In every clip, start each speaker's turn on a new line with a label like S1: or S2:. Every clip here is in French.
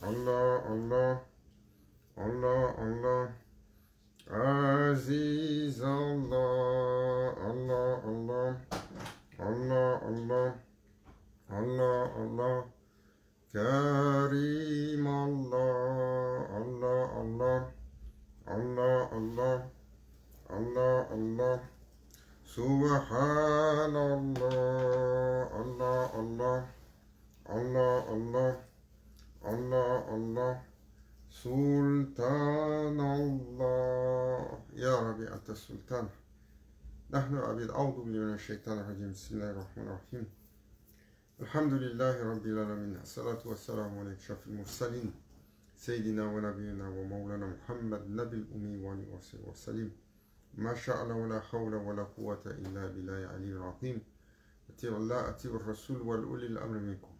S1: Allah, Allah, Allah, Allah. Aziz Allah, Allah, Allah, Allah, Allah, Allah, Allah. Karim Allah, Allah, Allah, Allah, Allah, Allah, Allah. Subhanallah, Allah, Allah, Allah, Allah, Allah, Allah. سلطان الله يا ربي أنت السلطان نحن عبيد أعوذ بالله من الشيطان الرجيم بسم الله الرحمن الرحيم الحمد لله رب العالمين الصلاة والسلام على أشرف المرسلين سيدنا ونبينا ومولانا محمد نبي الأمي وعلى آله وسلم ما شاء الله ولا حول ولا قوة إلا بالله العلي العظيم أطيعوا الله أطيعوا الرسول والأولي الأمر منكم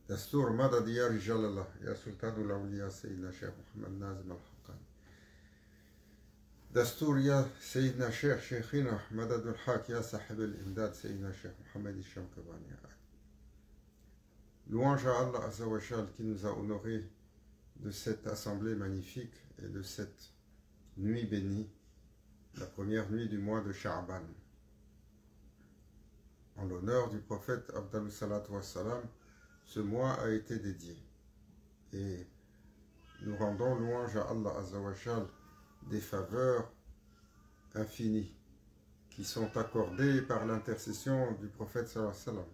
S1: دستور مدد يا رجال الله يا سلطان الأولياء سيدنا شيخ محمد نازم الحقاني دستور يا سيدنا شيخنا مدد الحق يا صاحب الإمداد سيدنا شيخ محمد الشمكباني. Louange à Allah Azzawajal qui nous a honorés de cette assemblée magnifique et de cette nuit bénie, la première nuit du mois de Sha'ban. En l'honneur du prophète Abdallah Salatu Wassalam, ce mois a été dédié. Et nous rendons louange à Allah Azzawajal des faveurs infinies qui sont accordées par l'intercession du prophète sallallahu alayhi wa sallam,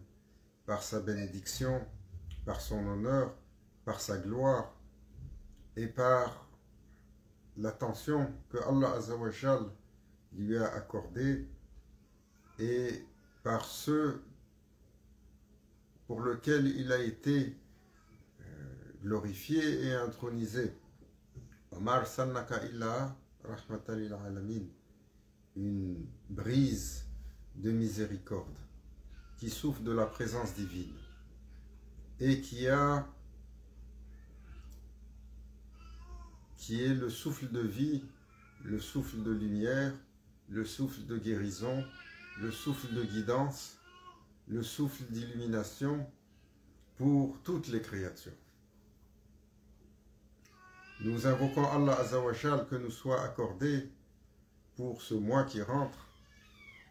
S1: par sa bénédiction, par son honneur, par sa gloire et par l'attention que Allah Azzawajal lui a accordée et par ceux pour lequel il a été glorifié et intronisé. Omar Sannaka illa rahmatan lil alamin, une brise de miséricorde qui souffle de la présence divine et qui est le souffle de vie, le souffle de lumière, le souffle de guérison, le souffle de guidance, le souffle d'illumination pour toutes les créatures. Nous invoquons Allah Azzawajal que nous soit accordé pour ce mois qui rentre,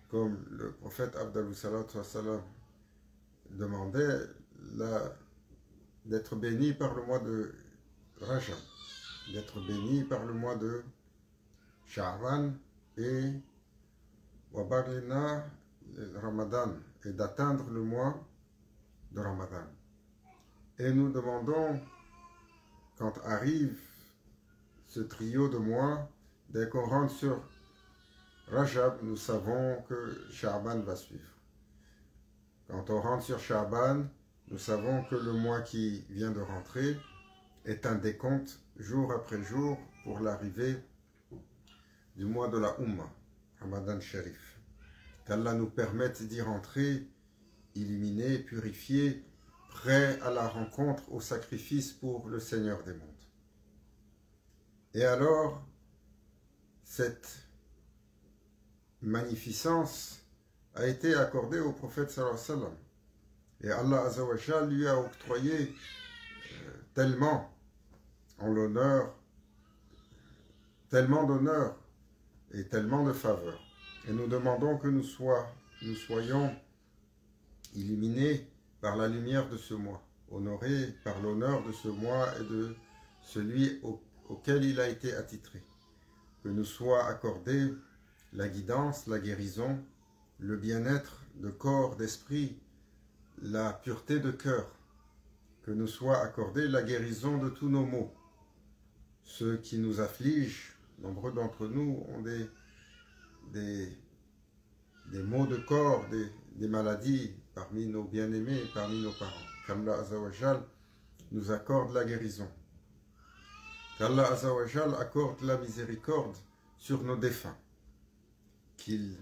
S1: comme le prophète Abdallah Salatu Wassalam demandait d'être béni par le mois de Rajab, d'être béni par le mois de Sha'ban et Wabarlina Ramadan, et d'atteindre le mois de Ramadan. Et nous demandons, quand arrive ce trio de mois, dès qu'on rentre sur Rajab, nous savons que Sha'ban va suivre. Quand on rentre sur Sha'ban, nous savons que le mois qui vient de rentrer est un décompte jour après jour pour l'arrivée du mois de la Ummah, Ramadan Sharif. Qu'Allah nous permette d'y rentrer, illuminé, purifié, prêt à la rencontre, au sacrifice pour le Seigneur des mondes. Et alors, cette magnificence a été accordée au prophète sallallahu alayhi wa sallam. Et Allah Azzawajal lui a octroyé tellement en l'honneur, tellement d'honneur et tellement de faveurs. Et nous demandons que nous soyons illuminés par la lumière de ce mois, honorés par l'honneur de ce mois et de celui auquel il a été attitré. Que nous soit accordé la guidance, la guérison, le bien-être de corps, d'esprit, la pureté de cœur. Que nous soit accordé la guérison de tous nos maux. Ceux qui nous affligent, nombreux d'entre nous ont des maux de corps, des maladies parmi nos bien-aimés, parmi nos parents. Qu'Allah Azzawajal nous accorde la guérison. Qu'Allah Azzawajal accorde la miséricorde sur nos défunts. Qu'il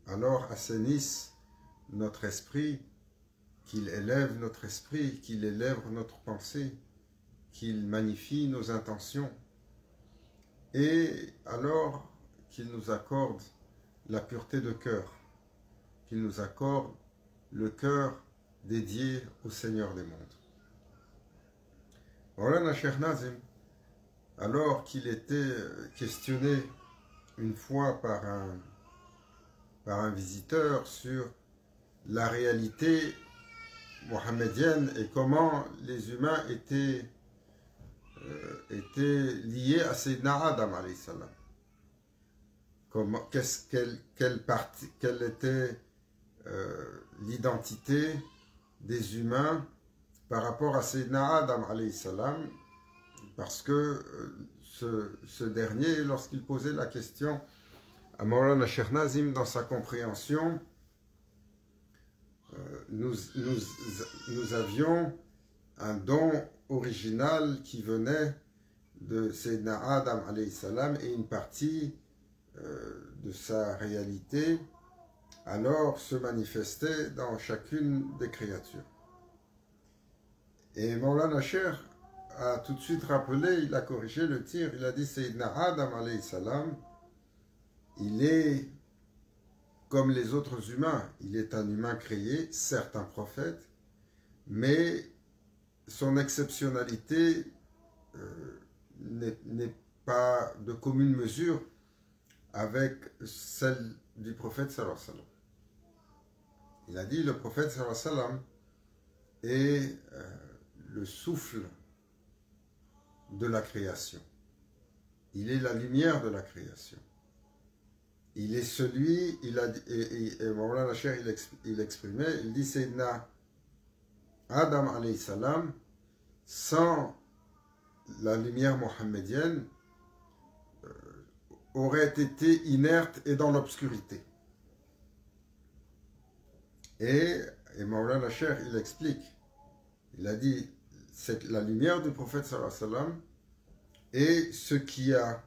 S1: alors assainisse notre esprit, qu'il élève notre esprit, qu'il élève notre pensée, qu'il magnifie nos intentions et alors qu'il nous accorde la pureté de cœur, qu'il nous accorde le cœur dédié au Seigneur des mondes. Maulana Cheikh Nazim, alors qu'il était questionné une fois par un visiteur sur la réalité mohammedienne et comment les humains étaient liés à Sayyidina Adam alayhi salam. Quelle était l'identité des humains par rapport à Sayyidina Adam alayhi salam, parce que ce dernier, lorsqu'il posait la question à Maulana Cheikh Nazim, dans sa compréhension, nous avions un don original qui venait de Sayyidina Adam alayhi salam et une partie de sa réalité alors se manifestait dans chacune des créatures. Et Maulana Cheikh a tout de suite rappelé, il a corrigé le tir, il a dit Sayyidina Adam alayhi salam, il est comme les autres humains, il est un humain créé, certes un prophète, mais son exceptionnalité n'est pas de commune mesure avec celle du prophète sallallahu alayhi wa sallam. Il a dit le prophète sallallahu alayhi wa sallam est le souffle de la création. Il est la lumière de la création. Il est celui, et Maulana Cheikh il exprimait, il dit Sayyidina Adam alayhi salam, sans la lumière mohammedienne, aurait été inerte et dans l'obscurité. Et Maulana Cheikh il explique, il a dit, c'est la lumière du prophète sallallahu alayhi wa sallam est ce qui a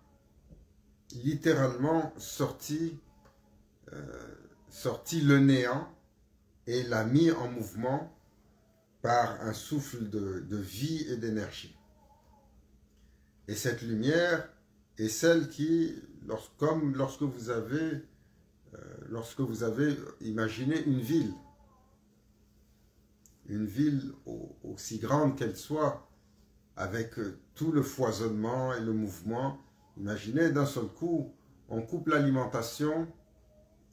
S1: littéralement sorti le néant et l'a mis en mouvement par un souffle de vie et d'énergie. Et cette lumière est celle qui, comme lorsque vous avez imaginé une ville aussi grande qu'elle soit, avec tout le foisonnement et le mouvement, imaginez d'un seul coup, on coupe l'alimentation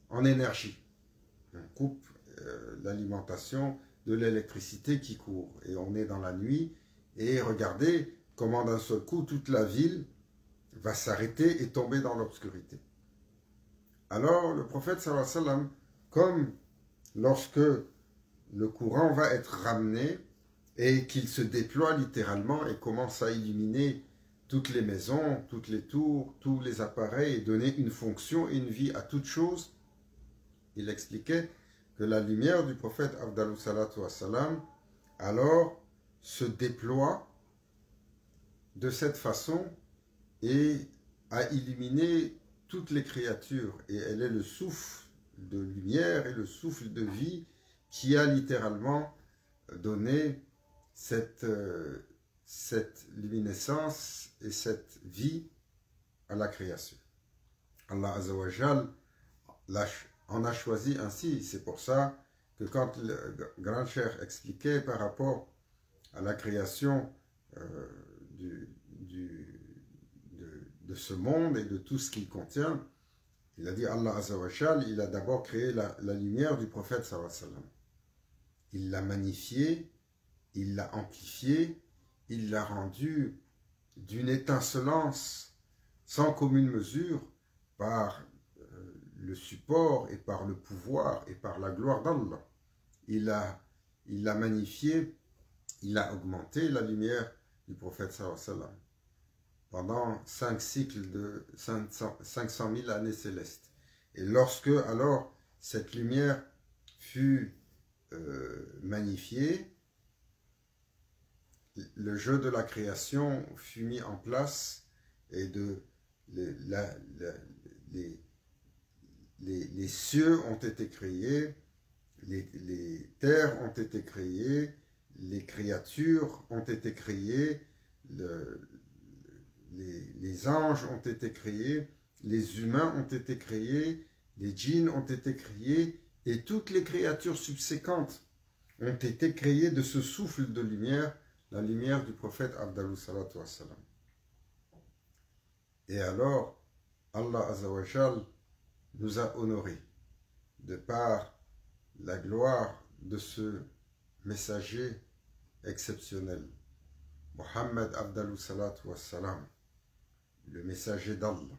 S1: en énergie. On coupe l'alimentation de l'électricité qui court. Et on est dans la nuit. Et regardez comment d'un seul coup, toute la ville va s'arrêter et tomber dans l'obscurité. Alors, le prophète sallallahu alayhi wa sallam, comme lorsque le courant va être ramené et qu'il se déploie littéralement et commence à illuminer toutes les maisons, toutes les tours, tous les appareils et donner une fonction et une vie à toute chose, il expliquait que la lumière du prophète Afdalus Salatu Wassalam alors se déploie de cette façon et a illuminé toutes les créatures. Et elle est le souffle de lumière et le souffle de vie qui a littéralement donné cette luminescence et cette vie à la création. Allah Azza wa Jal en a choisi ainsi. C'est pour ça que quand le grand cheikh expliquait par rapport à la création de ce monde et de tout ce qu'il contient, il a dit Allah Azza wa Jal, il a d'abord créé la lumière du prophète sallallahu alayhi wa sallam. Il l'a magnifiée, il l'a amplifiée, il l'a rendue d'une étincelance sans commune mesure par le support et par le pouvoir et par la gloire d'Allah. Il l'a magnifiée, il a augmenté la lumière du prophète sallallahu alayhi wa sallam pendant 5 cycles de 500 000 années célestes. Et lorsque alors cette lumière fut magnifiée, le jeu de la création fut mis en place et les cieux ont été créés, les terres ont été créées, les créatures ont été créées, les anges ont été créés, les humains ont été créés, les djinns ont été créés, et toutes les créatures subséquentes ont été créées de ce souffle de lumière la lumière du prophète Abdallah salatu wassalam. Et alors, Allah Azzawajal nous a honorés de par la gloire de ce messager exceptionnel, Mohammed Abdallah salatu wassalam, le messager d'Allah,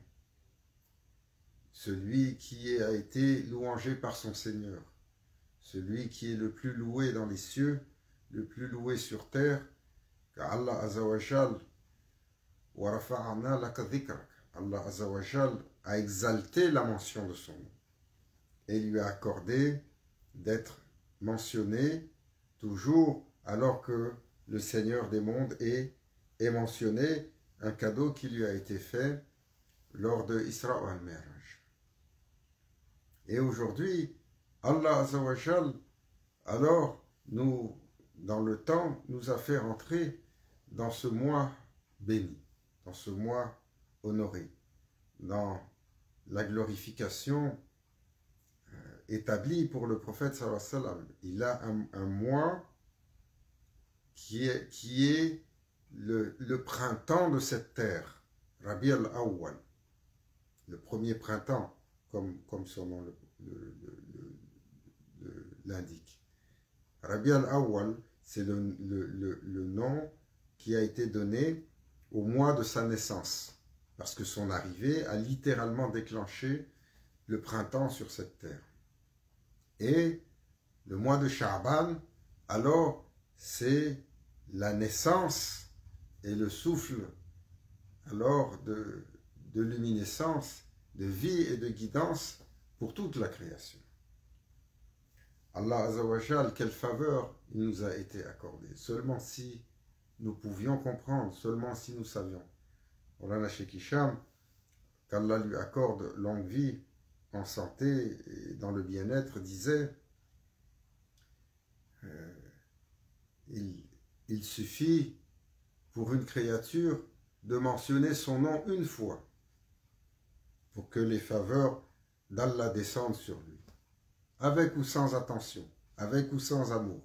S1: celui qui a été louangé par son Seigneur, celui qui est le plus loué dans les cieux, le plus loué sur terre, car Allah Azzawajal Allah Azzawajal a exalté la mention de son nom et lui a accordé d'être mentionné toujours alors que le Seigneur des mondes est mentionné, un cadeau qui lui a été fait lors de Isra al-Mi'raj. Et aujourd'hui, Allah Azzawajal, alors, dans le temps, nous a fait rentrer dans ce mois béni, dans ce mois honoré, dans la glorification établie pour le prophète sallallahu alayhi wa sallam. Il a un mois qui est le printemps de cette terre, Rabi al-Awwal, le premier printemps, comme son nom l'indique. Rabi al-Awwal, c'est le nom qui a été donné au mois de sa naissance, parce que son arrivée a littéralement déclenché le printemps sur cette terre. Et le mois de Sha'ban, alors, c'est la naissance et le souffle, alors, de luminescence, de vie et de guidance pour toute la création. Allah Azzawajal, quelle faveur il nous a été accordé. Seulement si nous pouvions comprendre, seulement si nous savions. Maulana Cheikh Hicham, qu'Allah lui accorde longue vie, en santé et dans le bien-être, disait il suffit pour une créature de mentionner son nom une fois pour que les faveurs d'Allah descendent sur lui, avec ou sans attention, avec ou sans amour,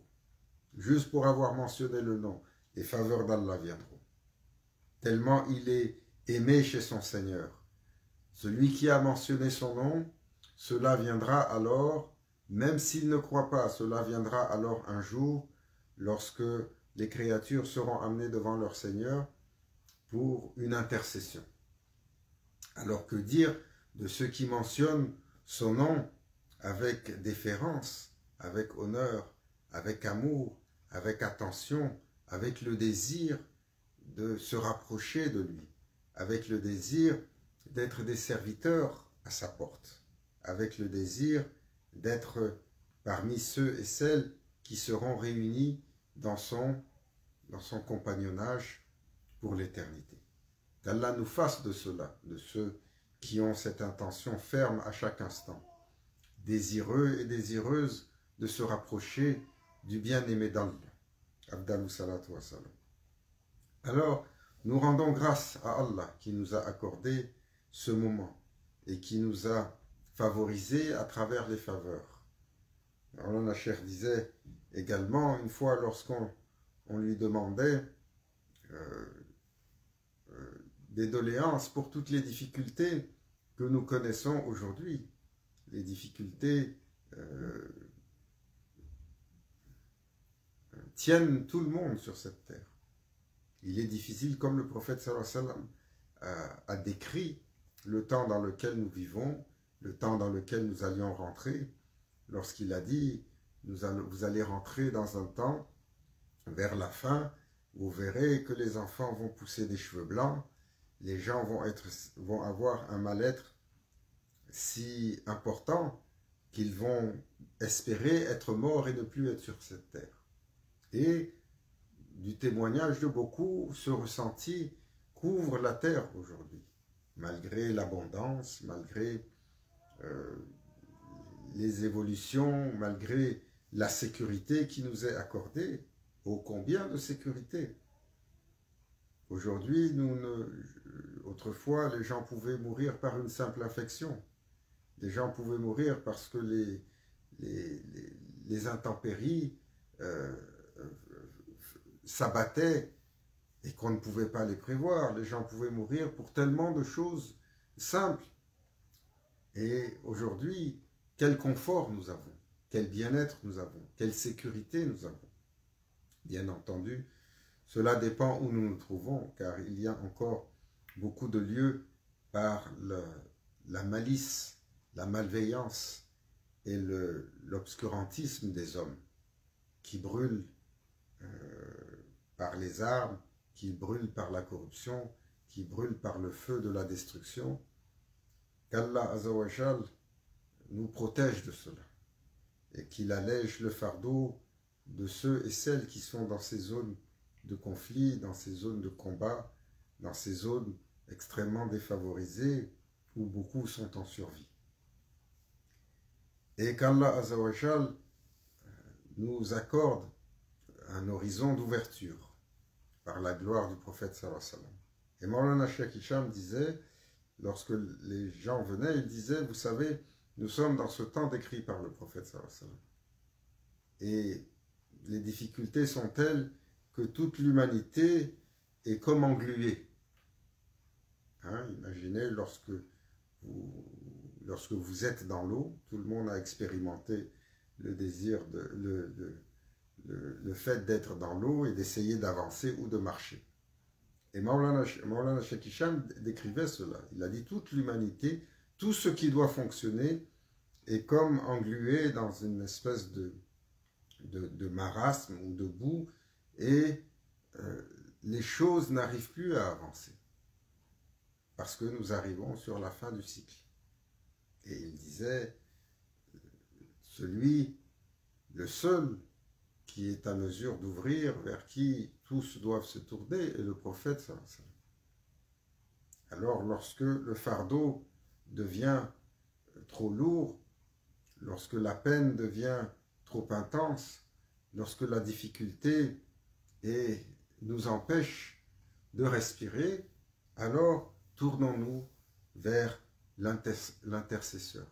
S1: juste pour avoir mentionné le nom, les faveurs d'Allah viendront. Tellement il est aimé chez son Seigneur. Celui qui a mentionné son nom, cela viendra alors, même s'il ne croit pas, cela viendra alors un jour, lorsque les créatures seront amenées devant leur Seigneur pour une intercession. Alors que dire de ceux qui mentionnent son nom avec déférence, avec honneur, avec amour, avec attention, avec le désir de se rapprocher de lui, avec le désir d'être des serviteurs à sa porte, avec le désir d'être parmi ceux et celles qui seront réunis dans son compagnonnage pour l'éternité. Qu'Allah nous fasse de cela, de ceux qui ont cette intention ferme à chaque instant, désireux et désireuses de se rapprocher du bien-aimé d'Allah, Abdallah salatu wa salam. Alors, nous rendons grâce à Allah qui nous a accordé ce moment et qui nous a favorisés à travers les faveurs. Maulana Cheikh disait également, une fois lorsqu'on lui demandait des doléances pour toutes les difficultés que nous connaissons aujourd'hui, les difficultés tiennent tout le monde sur cette terre. Il est difficile, comme le prophète sallallahu alayhi wa sallam a décrit le temps dans lequel nous vivons, le temps dans lequel nous allions rentrer, lorsqu'il a dit vous allez rentrer dans un temps vers la fin, vous verrez que les enfants vont pousser des cheveux blancs, les gens vont avoir un mal-être si important qu'ils vont espérer être morts et ne plus être sur cette terre. Et du témoignage de beaucoup, ce ressenti couvre la terre aujourd'hui, malgré l'abondance, malgré les évolutions, malgré la sécurité qui nous est accordée. Ô combien de sécurité! Aujourd'hui, autrefois, les gens pouvaient mourir par une simple infection. Les gens pouvaient mourir parce que les intempéries s'abattaient et qu'on ne pouvait pas les prévoir. Les gens pouvaient mourir pour tellement de choses simples. Et aujourd'hui, quel confort nous avons, quel bien-être nous avons, quelle sécurité nous avons. Bien entendu, cela dépend où nous nous trouvons, car il y a encore beaucoup de lieux par la malice, la malveillance et l'obscurantisme des hommes qui brûlent par les armes, qui brûlent par la corruption, qui brûlent par le feu de la destruction. Qu'Allah Azzawajal nous protège de cela et qu'il allège le fardeau de ceux et celles qui sont dans ces zones de conflit, dans ces zones de combat, dans ces zones extrêmement défavorisées où beaucoup sont en survie. Et qu'Allah Azzawajal nous accorde un horizon d'ouverture par la gloire du prophète sallallahu alayhi wa sallam. Et Maulana Cheikh Hicham disait, lorsque les gens venaient, il disait, vous savez, nous sommes dans ce temps décrit par le prophète sallallahu alayhi wa sallam. Et les difficultés sont telles que toute l'humanité est comme engluée. Hein, imaginez lorsque vous êtes dans l'eau, tout le monde a expérimenté le désir, le fait d'être dans l'eau et d'essayer d'avancer ou de marcher. Et Maulana Cheikh Hicham décrivait cela. Il a dit toute l'humanité, tout ce qui doit fonctionner est comme englué dans une espèce de marasme ou de boue et les choses n'arrivent plus à avancer parce que nous arrivons sur la fin du cycle. Et il disait, le seul qui est à mesure d'ouvrir, vers qui tous doivent se tourner, est le prophète sallallahu alayhi wa sallam. Alors lorsque le fardeau devient trop lourd, lorsque la peine devient trop intense, lorsque la difficulté nous empêche de respirer, alors tournons-nous vers l'intercesseur.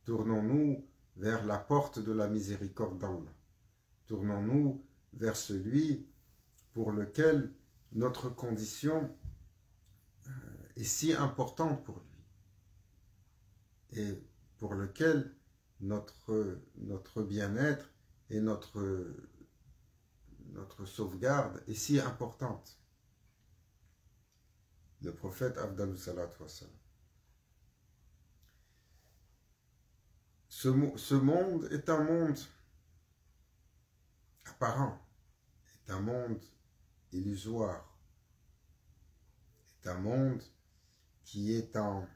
S1: Tournons-nous vers la porte de la miséricorde d'Allah. Tournons-nous vers celui pour lequel notre condition est si importante pour lui et pour lequel notre bien-être et notre sauvegarde est si importante. Le prophète Afdalus Salatu Wassalam. Ce monde est un monde apparent, est un monde illusoire, est un monde qui est en...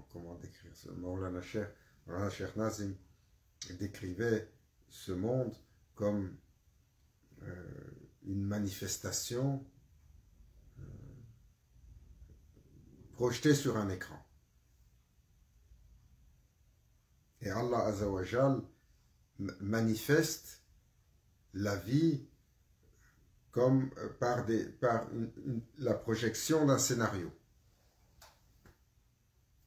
S1: Comment décrire ça? Maulana Cheikh Nazim décrivait ce monde comme une manifestation projetée sur un écran. Et Allah Azzawajal manifeste la vie comme par la projection d'un scénario.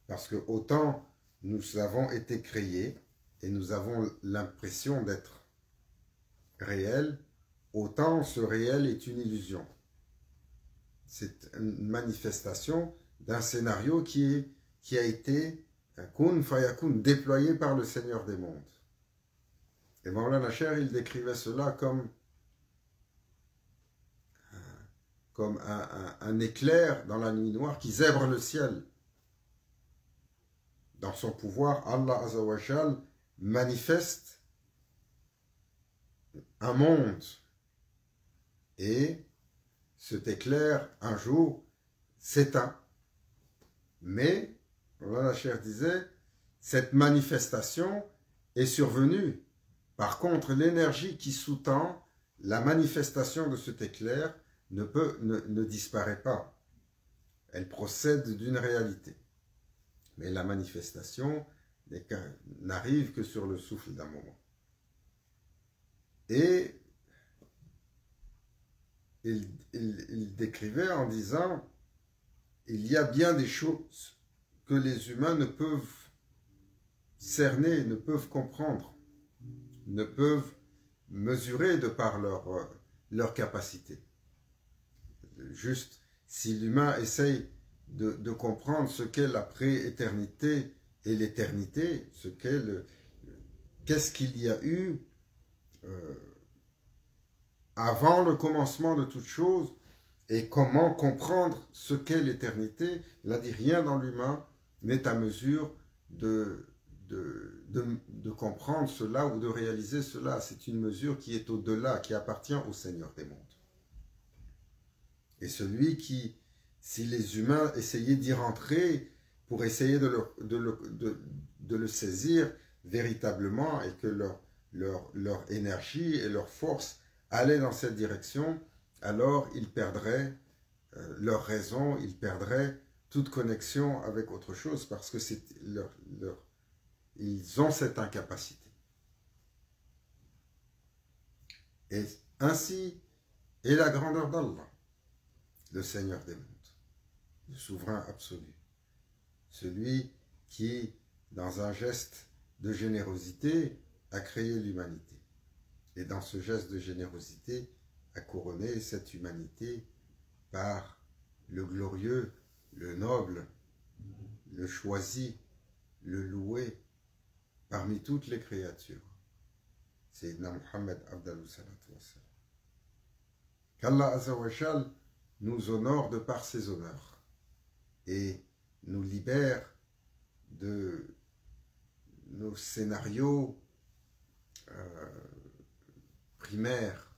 S1: Parce que autant nous avons été créés et nous avons l'impression d'être réels, autant ce réel est une illusion. C'est une manifestation d'un scénario qui a été kun fayakun, déployé par le Seigneur des mondes. Et Maulana Cheikh, il décrivait cela comme un éclair dans la nuit noire qui zèbre le ciel. Dans son pouvoir, Allah Azzawajal manifeste un monde. Et cet éclair, un jour, s'éteint. Mais, Maulana Cheikh disait, cette manifestation est survenue. Par contre, l'énergie qui sous-tend la manifestation de cet éclair ne disparaît pas. Elle procède d'une réalité. Mais la manifestation n'arrive que sur le souffle d'un moment. Et il décrivait en disant, il y a bien des choses que les humains ne peuvent cerner, ne peuvent comprendre. ne peuvent mesurer de par leur capacité. Juste, si l'humain essaye de comprendre ce qu'est la pré-éternité et l'éternité, qu'est-ce qu'il y a eu avant le commencement de toute chose, et comment comprendre ce qu'est l'éternité, il a dit rien dans l'humain n'est à mesure de comprendre cela ou de réaliser cela. C'est une mesure qui est au-delà, qui appartient au Seigneur des mondes. Et celui qui, si les humains essayaient d'y rentrer pour essayer de le saisir véritablement et que leur énergie et leur force allaient dans cette direction, alors ils perdraient leur raison, ils perdraient toute connexion avec autre chose parce que ils ont cette incapacité. Et ainsi est la grandeur d'Allah, le Seigneur des mondes, le souverain absolu, celui qui, dans un geste de générosité, a créé l'humanité. Et dans ce geste de générosité, a couronné cette humanité par le glorieux, le noble, le choisi, le loué, parmi toutes les créatures. Sayyidina Muhammad Abdallah salatu wassalam. Qu'Allah Azzawajal nous honore de par ses honneurs et nous libère de nos scénarios primaires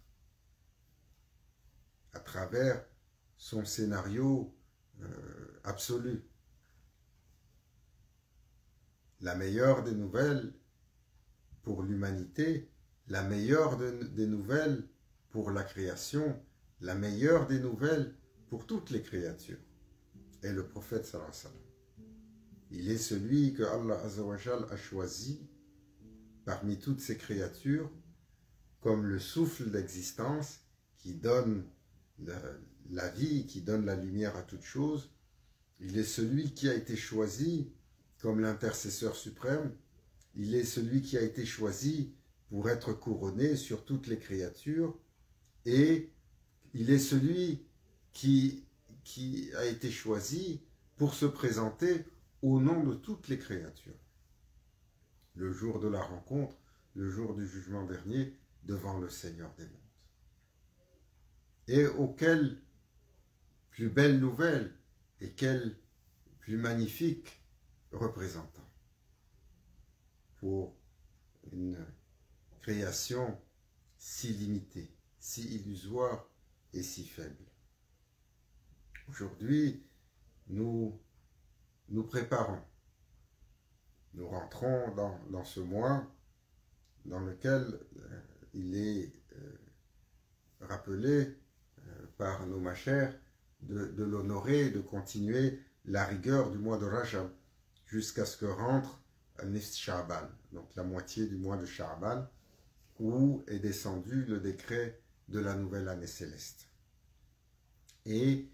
S1: à travers son scénario absolu. La meilleure des nouvelles pour l'humanité, la meilleure des nouvelles pour la création, la meilleure des nouvelles pour toutes les créatures. Et le prophète sallallahu alayhi wa sallam. Il est celui que Allah Azzawajal a choisi parmi toutes ces créatures comme le souffle d'existence qui donne la vie, qui donne la lumière à toute chose. Il est celui qui a été choisi comme l'intercesseur suprême. Il est celui qui a été choisi pour être couronné sur toutes les créatures. Et il est celui qui a été choisi pour se présenter au nom de toutes les créatures. Le jour de la rencontre, le jour du jugement dernier, devant le Seigneur des mondes. Et auquel plus belle nouvelle et quel plus magnifique représentant pour une création si limitée, si illusoire et si faible. Aujourd'hui, nous préparons, nous rentrons dans ce mois dans lequel il est rappelé par nos machères de l'honorer, de continuer la rigueur du mois de Rajab jusqu'à ce que rentre Nisf Sha'ban, donc la moitié du mois de Sha'ban, où est descendu le décret de la nouvelle année céleste. Et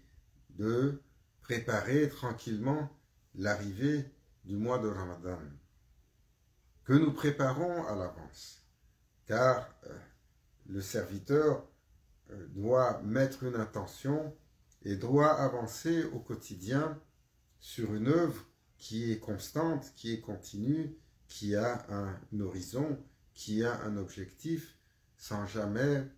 S1: de préparer tranquillement l'arrivée du mois de Ramadan, que nous préparons à l'avance, car le serviteur doit mettre une intention et doit avancer au quotidien sur une œuvre qui est constante, qui est continue, qui a un horizon, qui a un objectif, sans jamais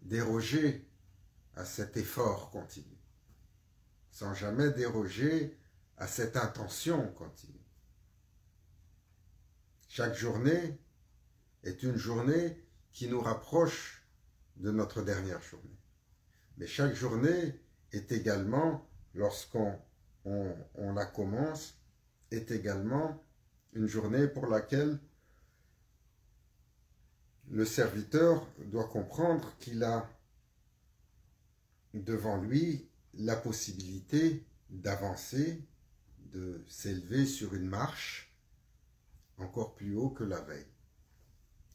S1: déroger à cet effort continu, sans jamais déroger à cette intention continue. Chaque journée est une journée qui nous rapproche de notre dernière journée. Mais chaque journée est également, lorsqu'on la commence, est également une journée pour laquelle le serviteur doit comprendre qu'il a devant lui la possibilité d'avancer, de s'élever sur une marche encore plus haut que la veille.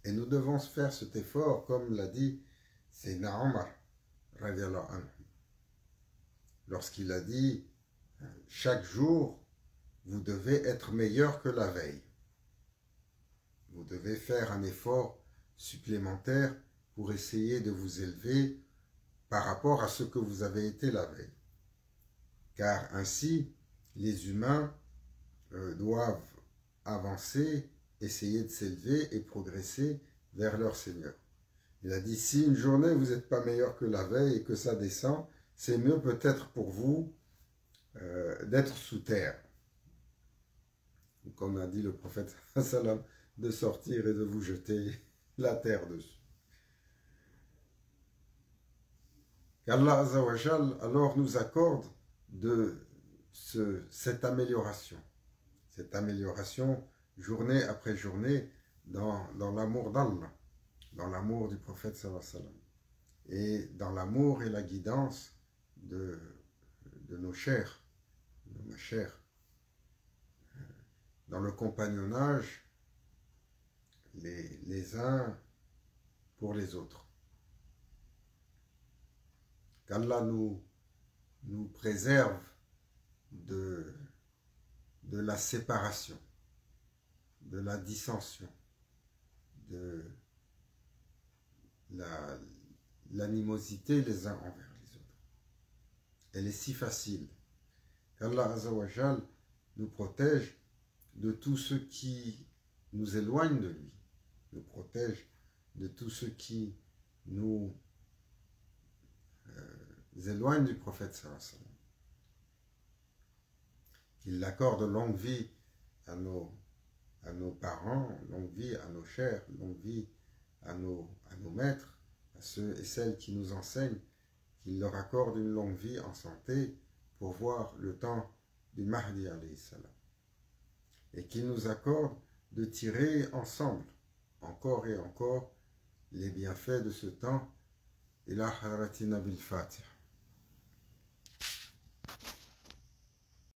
S1: Et nous devons faire cet effort, comme l'a dit Sayyidina Omar, lorsqu'il a dit chaque jour, vous devez être meilleur que la veille. Vous devez faire un effort supplémentaire pour essayer de vous élever par rapport à ce que vous avez été la veille. Car ainsi, les humains doivent avancer, essayer de s'élever et progresser vers leur Seigneur. Il a dit, si une journée vous n'êtes pas meilleur que la veille et que ça descend, c'est mieux peut-être pour vous d'être sous terre. Comme a dit le prophète, de sortir et de vous jeter la terre dessus. Qu'Allah Azzawajal alors nous accorde cette amélioration journée après journée dans l'amour d'Allah, dans l'amour du prophète sallallahu alayhi wa sallam, et dans l'amour et la guidance de nos chers, de ma chère, dans le compagnonnage les uns pour les autres. Qu'Allah nous préserve de la séparation, de la dissension, de l'animosité les uns envers les autres. Elle est si facile. Qu'Allah Azzawajal nous protège de tout ce qui nous éloigne de lui, nous protège de tout ce qui nous éloigne du prophète sallallahu alayhi wa sallam. Qu'il accorde longue vie à nos parents, longue vie à nos chers, longue vie à nos maîtres, à ceux et celles qui nous enseignent, qu'il leur accorde une longue vie en santé pour voir le temps du Mahdi alayhi salam. Et qu'il nous accorde de tirer ensemble, encore et encore, les bienfaits de ce temps. Ila Hadratina bil Fatiha.